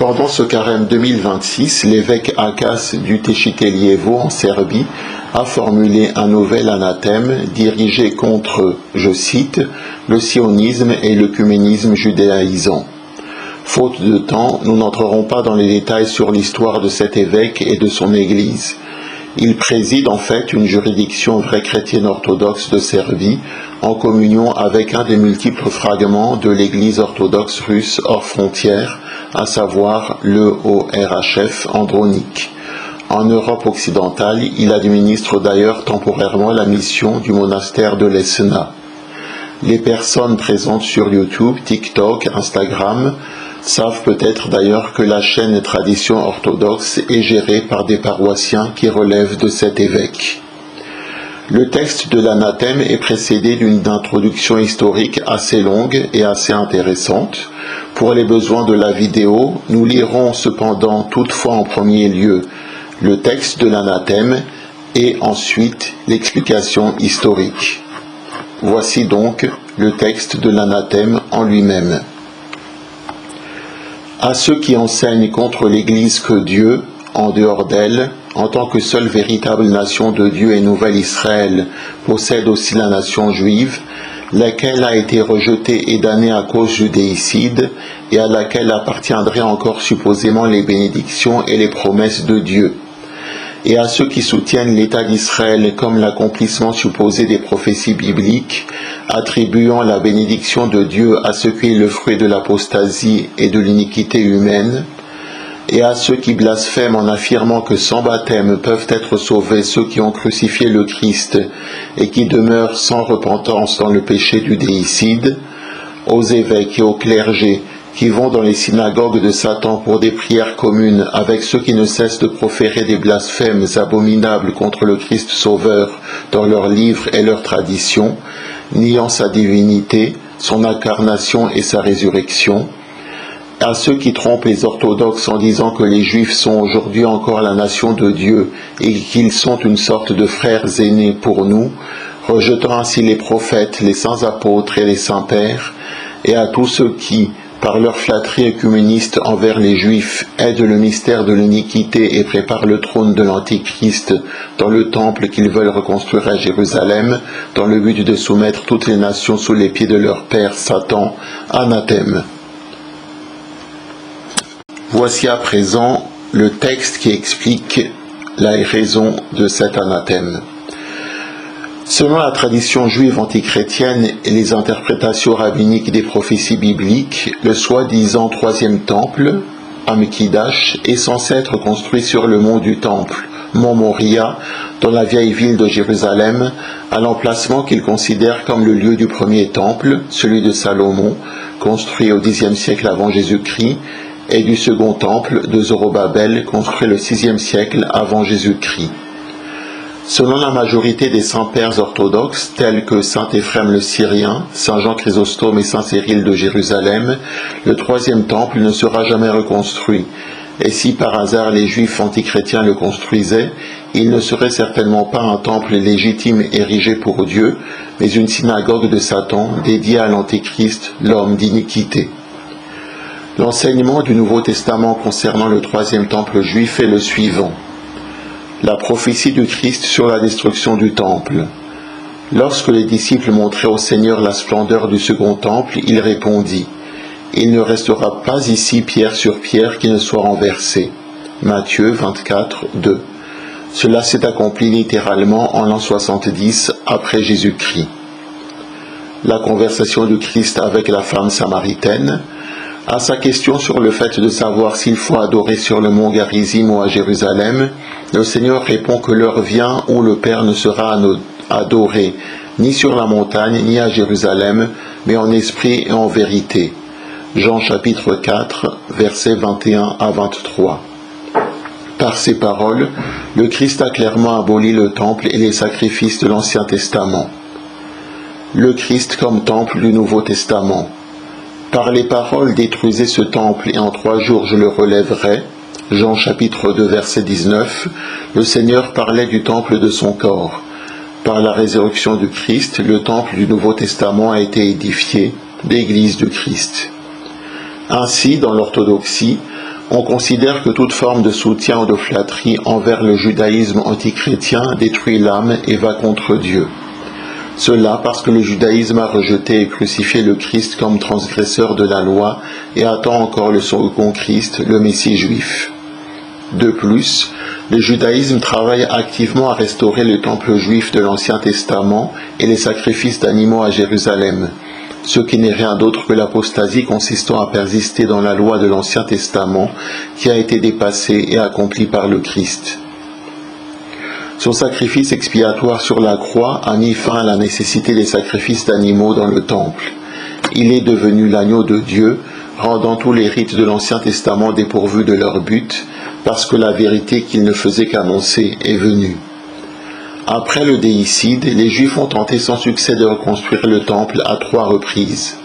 Pendant ce carême 2026, l'évêque Akas du Tchitelievo en Serbie a formulé un nouvel anathème dirigé contre, je cite, le sionisme et l'œcuménisme judéaisant. Faute de temps, nous n'entrerons pas dans les détails sur l'histoire de cet évêque et de son église. Il préside en fait une juridiction vraie chrétienne orthodoxe de Serbie, en communion avec un des multiples fragments de l'église orthodoxe russe hors frontières, à savoir le ORHF Andronique. En Europe occidentale, il administre d'ailleurs temporairement la mission du monastère de Lesna. Les personnes présentes sur YouTube, TikTok, Instagram savent peut-être d'ailleurs que la chaîne Tradition orthodoxe est gérée par des paroissiens qui relèvent de cet évêque. Le texte de l'anathème est précédé d'une introduction historique assez longue et assez intéressante. Pour les besoins de la vidéo, nous lirons cependant toutefois en premier lieu le texte de l'anathème et ensuite l'explication historique. Voici donc le texte de l'anathème en lui-même. À ceux qui enseignent contre l'Église que Dieu, en dehors d'elle, en tant que seule véritable nation de Dieu et nouvelle Israël, possède aussi la nation juive, laquelle a été rejetée et damnée à cause du déicide, et à laquelle appartiendraient encore supposément les bénédictions et les promesses de Dieu. Et à ceux qui soutiennent l'État d'Israël comme l'accomplissement supposé des prophéties bibliques, attribuant la bénédiction de Dieu à ce qui est le fruit de l'apostasie et de l'iniquité humaine, et à ceux qui blasphèment en affirmant que sans baptême peuvent être sauvés ceux qui ont crucifié le Christ et qui demeurent sans repentance dans le péché du déicide, aux évêques et aux clergés qui vont dans les synagogues de Satan pour des prières communes avec ceux qui ne cessent de proférer des blasphèmes abominables contre le Christ Sauveur dans leurs livres et leurs traditions, niant sa divinité, son incarnation et sa résurrection, à ceux qui trompent les orthodoxes en disant que les Juifs sont aujourd'hui encore la nation de Dieu et qu'ils sont une sorte de frères aînés pour nous, rejetant ainsi les prophètes, les saints apôtres et les saints pères, et à tous ceux qui, par leur flatterie œcuméniste envers les Juifs, aident le mystère de l'iniquité et préparent le trône de l'Antichrist dans le temple qu'ils veulent reconstruire à Jérusalem, dans le but de soumettre toutes les nations sous les pieds de leur père Satan, anathème. Voici à présent le texte qui explique la raison de cet anathème. Selon la tradition juive antichrétienne et les interprétations rabbiniques des prophéties bibliques, le soi-disant troisième temple, Amikdash, est censé être construit sur le mont du temple, mont Moria, dans la vieille ville de Jérusalem, à l'emplacement qu'ils considèrent comme le lieu du premier temple, celui de Salomon, construit au Xe siècle avant Jésus-Christ, et du second temple de Zorobabel, construit le VIe siècle avant Jésus-Christ. Selon la majorité des saints pères orthodoxes, tels que saint Éphrem le Syrien, saint Jean Chrysostome et saint Cyril de Jérusalem, le troisième temple ne sera jamais reconstruit. Et si par hasard les Juifs antichrétiens le construisaient, il ne serait certainement pas un temple légitime érigé pour Dieu, mais une synagogue de Satan dédiée à l'Antéchrist, l'homme d'iniquité. L'enseignement du Nouveau Testament concernant le troisième temple juif est le suivant. La prophétie du Christ sur la destruction du temple. Lorsque les disciples montraient au Seigneur la splendeur du second temple, il répondit : « Il ne restera pas ici pierre sur pierre qui ne soit renversée. » Matthieu 24, 2. Cela s'est accompli littéralement en l'an 70 après Jésus-Christ. La conversation du Christ avec la femme samaritaine. À sa question sur le fait de savoir s'il faut adorer sur le mont Garizim ou à Jérusalem, le Seigneur répond que l'heure vient où le Père ne sera adoré ni sur la montagne ni à Jérusalem, mais en esprit et en vérité. Jean chapitre 4, versets 21 à 23. Par ces paroles, le Christ a clairement aboli le temple et les sacrifices de l'Ancien Testament. Le Christ comme temple du Nouveau Testament. Par les paroles, détruisez ce temple et en 3 jours je le relèverai. Jean chapitre 2 verset 19, le Seigneur parlait du temple de son corps. Par la résurrection du Christ, le temple du Nouveau Testament a été édifié, l'Église du Christ. Ainsi, dans l'orthodoxie, On considère que toute forme de soutien ou de flatterie envers le judaïsme antichrétien détruit l'âme et va contre Dieu. Cela parce que le judaïsme a rejeté et crucifié le Christ comme transgresseur de la loi et attend encore le second Christ, le Messie juif. De plus, le judaïsme travaille activement à restaurer le temple juif de l'Ancien Testament et les sacrifices d'animaux à Jérusalem, ce qui n'est rien d'autre que l'apostasie consistant à persister dans la loi de l'Ancien Testament qui a été dépassée et accomplie par le Christ. Son sacrifice expiatoire sur la croix a mis fin à la nécessité des sacrifices d'animaux dans le temple. Il est devenu l'agneau de Dieu, rendant tous les rites de l'Ancien Testament dépourvus de leur but, parce que la vérité qu'il ne faisait qu'annoncer est venue. Après le déicide, les Juifs ont tenté sans succès de reconstruire le temple à 3 reprises.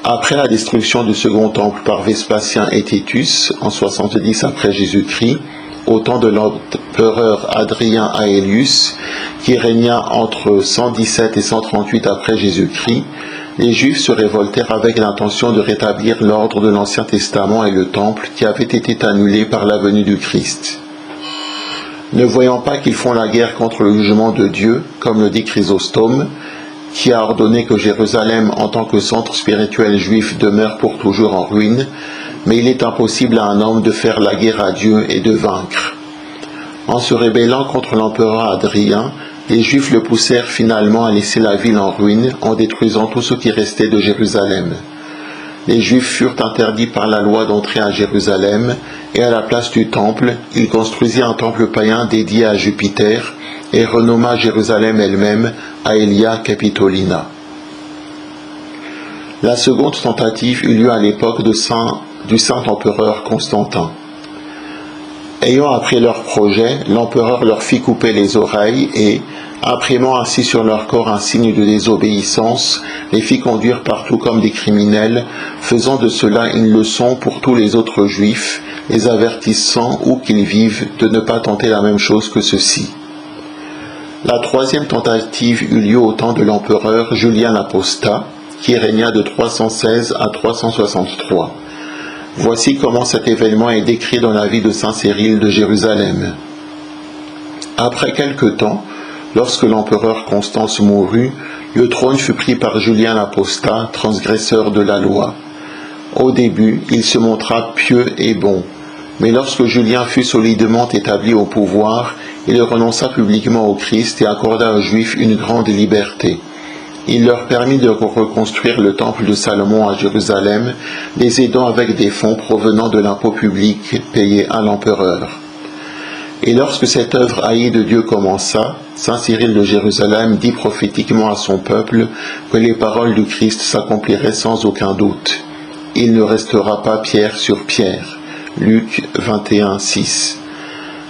Après la destruction du second temple par Vespasien et Titus, en 70 après Jésus-Christ, au temps de l'empereur Hadrien Aelius, qui régna entre 117 et 138 après Jésus-Christ, les Juifs se révoltèrent avec l'intention de rétablir l'ordre de l'Ancien Testament et le Temple qui avait été annulé par la venue du Christ. Ne voyant pas qu'ils font la guerre contre le jugement de Dieu, comme le dit Chrysostome, qui a ordonné que Jérusalem en tant que centre spirituel juif demeure pour toujours en ruine, mais il est impossible à un homme de faire la guerre à Dieu et de vaincre. En se rébellant contre l'empereur Hadrien, les Juifs le poussèrent finalement à laisser la ville en ruine en détruisant tout ce qui restait de Jérusalem. Les Juifs furent interdits par la loi d'entrer à Jérusalem et à la place du temple, il construisit un temple païen dédié à Jupiter et renomma Jérusalem elle-même Aelia Capitolina. La seconde tentative eut lieu à l'époque du saint empereur Constantin. Ayant appris leur projet, l'empereur leur fit couper les oreilles et, imprimant ainsi sur leur corps un signe de désobéissance, les fit conduire partout comme des criminels, faisant de cela une leçon pour tous les autres Juifs, les avertissant où qu'ils vivent de ne pas tenter la même chose que ceux-ci. La troisième tentative eut lieu au temps de l'empereur Julien l'Apostat, qui régna de 316 à 363. Voici comment cet événement est décrit dans la vie de saint Cyril de Jérusalem. Après quelque temps, lorsque l'empereur Constance mourut, le trône fut pris par Julien l'Apostat, transgresseur de la loi. Au début, il se montra pieux et bon, mais lorsque Julien fut solidement établi au pouvoir, il renonça publiquement au Christ et accorda aux Juifs une grande liberté. Il leur permit de reconstruire le temple de Salomon à Jérusalem, les aidant avec des fonds provenant de l'impôt public payé à l'empereur. Et lorsque cette œuvre haïe de Dieu commença, saint Cyril de Jérusalem dit prophétiquement à son peuple que les paroles du Christ s'accompliraient sans aucun doute. Il ne restera pas pierre sur pierre. Luc 21, 6.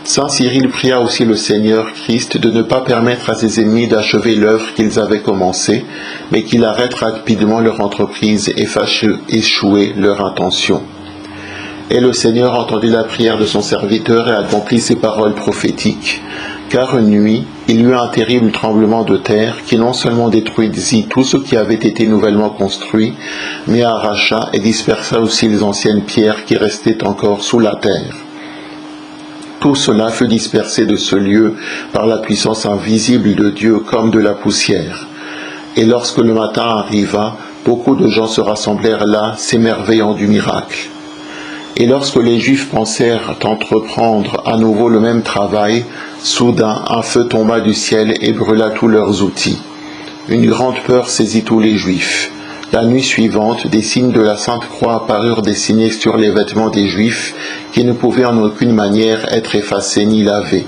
Saint Cyril pria aussi le Seigneur Christ de ne pas permettre à ses ennemis d'achever l'œuvre qu'ils avaient commencée, mais qu'il arrête rapidement leur entreprise et fasse échouer leur intention. Et le Seigneur entendit la prière de son serviteur et accomplit ses paroles prophétiques, car une nuit, il y eut un terrible tremblement de terre qui non seulement détruisit tout ce qui avait été nouvellement construit, mais arracha et dispersa aussi les anciennes pierres qui restaient encore sous la terre. Tout cela fut dispersé de ce lieu par la puissance invisible de Dieu comme de la poussière. Et lorsque le matin arriva, beaucoup de gens se rassemblèrent là, s'émerveillant du miracle. Et lorsque les Juifs pensèrent entreprendre à nouveau le même travail, soudain un feu tomba du ciel et brûla tous leurs outils. Une grande peur saisit tous les Juifs. La nuit suivante, des signes de la Sainte Croix apparurent dessinés sur les vêtements des Juifs, qui ne pouvaient en aucune manière être effacés ni lavés.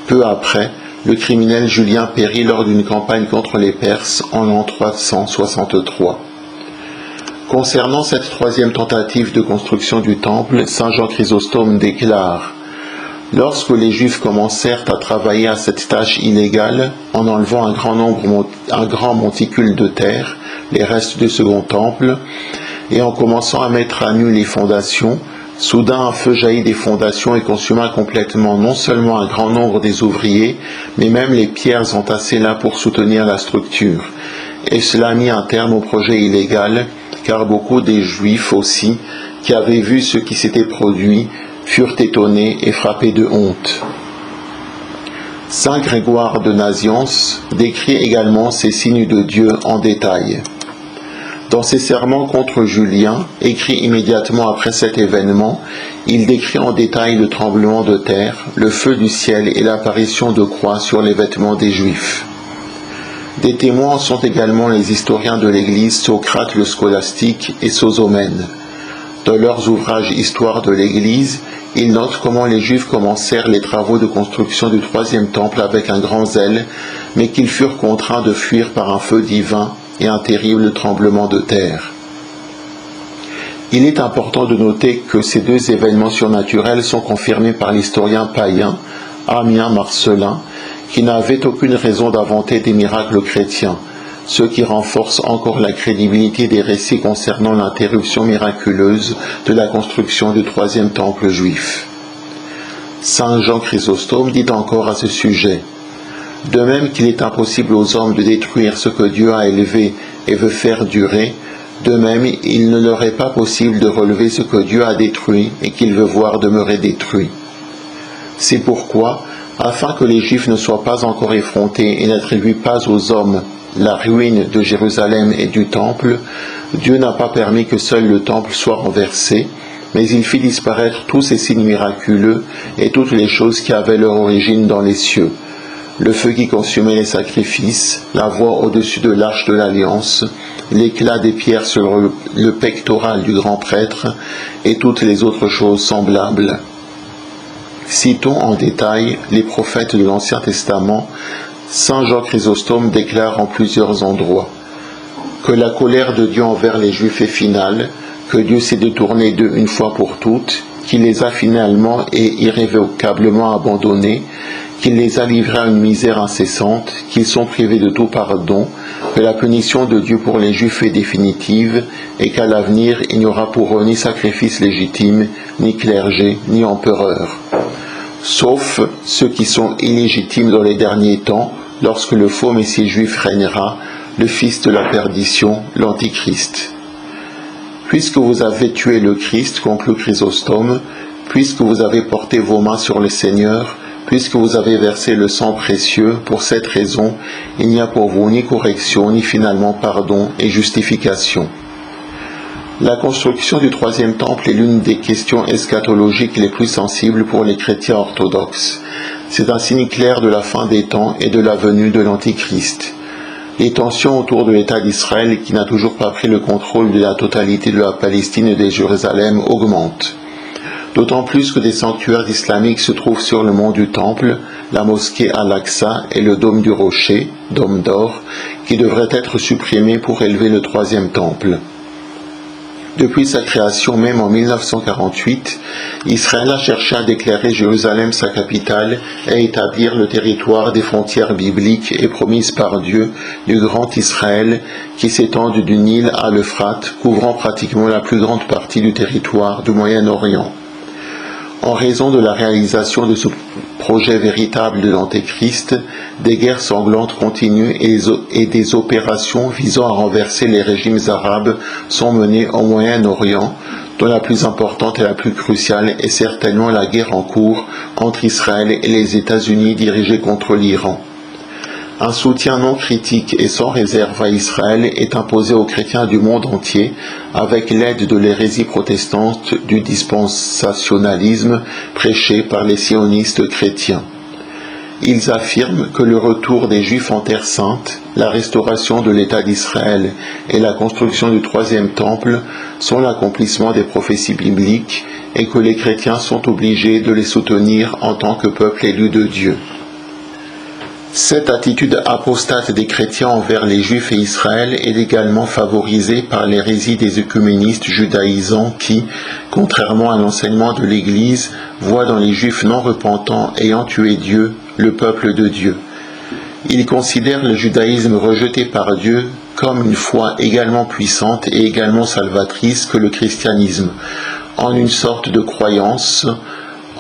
Peu après, le criminel Julien périt lors d'une campagne contre les Perses en l'an 363. Concernant cette troisième tentative de construction du temple, saint Jean Chrysostome déclare: « Lorsque les Juifs commencèrent à travailler à cette tâche illégale, en enlevant un grand monticule de terre, les restes du second temple, et en commençant à mettre à nu les fondations, soudain un feu jaillit des fondations et consuma complètement non seulement un grand nombre des ouvriers, mais même les pierres entassées là pour soutenir la structure. Et cela mit un terme au projet illégal, car beaucoup des Juifs aussi qui avaient vu ce qui s'était produit, furent étonnés et frappés de honte. Saint Grégoire de Naziance décrit également ces signes de Dieu en détail. Dans ses sermons contre Julien, écrits immédiatement après cet événement, il décrit en détail le tremblement de terre, le feu du ciel et l'apparition de croix sur les vêtements des Juifs. Des témoins sont également les historiens de l'Église Socrate le scolastique et Sosomène. Dans leurs ouvrages Histoire de l'Église, ils notent comment les Juifs commencèrent les travaux de construction du troisième temple avec un grand zèle, mais qu'ils furent contraints de fuir par un feu divin et un terrible tremblement de terre. Il est important de noter que ces deux événements surnaturels sont confirmés par l'historien païen Ammien Marcellin, qui n'avait aucune raison d'inventer des miracles chrétiens, ce qui renforce encore la crédibilité des récits concernant l'interruption miraculeuse de la construction du troisième temple juif. Saint Jean Chrysostome dit encore à ce sujet: « De même qu'il est impossible aux hommes de détruire ce que Dieu a élevé et veut faire durer, de même il ne leur est pas possible de relever ce que Dieu a détruit et qu'il veut voir demeurer détruit. C'est pourquoi, afin que les Juifs ne soient pas encore effrontés et n'attribuent pas aux hommes la ruine de Jérusalem et du temple, Dieu n'a pas permis que seul le temple soit renversé, mais il fit disparaître tous ces signes miraculeux et toutes les choses qui avaient leur origine dans les cieux. Le feu qui consumait les sacrifices, la voix au-dessus de l'arche de l'Alliance, l'éclat des pierres sur le pectoral du grand prêtre et toutes les autres choses semblables. » Citons en détail les prophètes de l'Ancien Testament. Saint Jean Chrysostome déclare en plusieurs endroits que la colère de Dieu envers les Juifs est finale, que Dieu s'est détourné d'eux une fois pour toutes, qu'il les a finalement et irrévocablement abandonnés, qu'il les a livrés à une misère incessante, qu'ils sont privés de tout pardon, que la punition de Dieu pour les Juifs est définitive, et qu'à l'avenir il n'y aura pour eux ni sacrifice légitime, ni clergé, ni empereur. Sauf ceux qui sont illégitimes dans les derniers temps, lorsque le faux Messie juif régnera, le fils de la perdition, l'Antichrist. Puisque vous avez tué le Christ, conclut Chrysostome, puisque vous avez porté vos mains sur le Seigneur, puisque vous avez versé le sang précieux, pour cette raison, il n'y a pour vous ni correction, ni finalement pardon et justification. La construction du troisième temple est l'une des questions eschatologiques les plus sensibles pour les chrétiens orthodoxes. C'est un signe clair de la fin des temps et de la venue de l'Antichrist. Les tensions autour de l'État d'Israël, qui n'a toujours pas pris le contrôle de la totalité de la Palestine et de Jérusalem, augmentent. D'autant plus que des sanctuaires islamiques se trouvent sur le mont du Temple, la mosquée Al-Aqsa et le dôme du Rocher, dôme d'or, qui devraient être supprimés pour élever le troisième temple. Depuis sa création même en 1948, Israël a cherché à déclarer Jérusalem sa capitale et à établir le territoire des frontières bibliques et promises par Dieu du Grand Israël qui s'étendent du Nil à l'Euphrate, couvrant pratiquement la plus grande partie du territoire du Moyen-Orient. En raison de la réalisation de ce projet véritable de l'Antéchrist, des guerres sanglantes continuent et des opérations visant à renverser les régimes arabes sont menées au Moyen-Orient, dont la plus importante et la plus cruciale est certainement la guerre en cours entre Israël et les États-Unis dirigée contre l'Iran. Un soutien non critique et sans réserve à Israël est imposé aux chrétiens du monde entier avec l'aide de l'hérésie protestante du dispensationalisme prêché par les sionistes chrétiens. Ils affirment que le retour des Juifs en Terre Sainte, la restauration de l'État d'Israël et la construction du troisième temple sont l'accomplissement des prophéties bibliques et que les chrétiens sont obligés de les soutenir en tant que peuple élu de Dieu. Cette attitude apostate des chrétiens envers les Juifs et Israël est également favorisée par l'hérésie des œcuménistes judaïsants qui, contrairement à l'enseignement de l'Église, voient dans les Juifs non repentants ayant tué Dieu, le peuple de Dieu. Ils considèrent le judaïsme rejeté par Dieu comme une foi également puissante et également salvatrice que le christianisme, en une sorte de croyance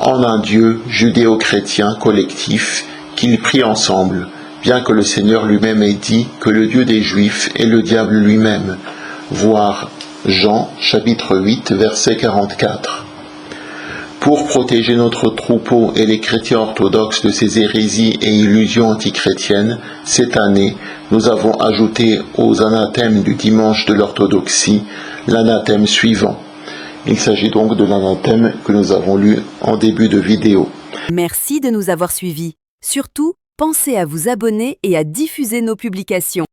en un Dieu judéo-chrétien collectif qu'ils prient ensemble, bien que le Seigneur lui-même ait dit que le Dieu des Juifs est le diable lui-même, voire Jean chapitre 8 verset 44. Pour protéger notre troupeau et les chrétiens orthodoxes de ces hérésies et illusions antichrétiennes, cette année, nous avons ajouté aux anathèmes du dimanche de l'orthodoxie l'anathème suivant. Il s'agit donc de l'anathème que nous avons lu en début de vidéo. Merci de nous avoir suivis. Surtout, pensez à vous abonner et à diffuser nos publications.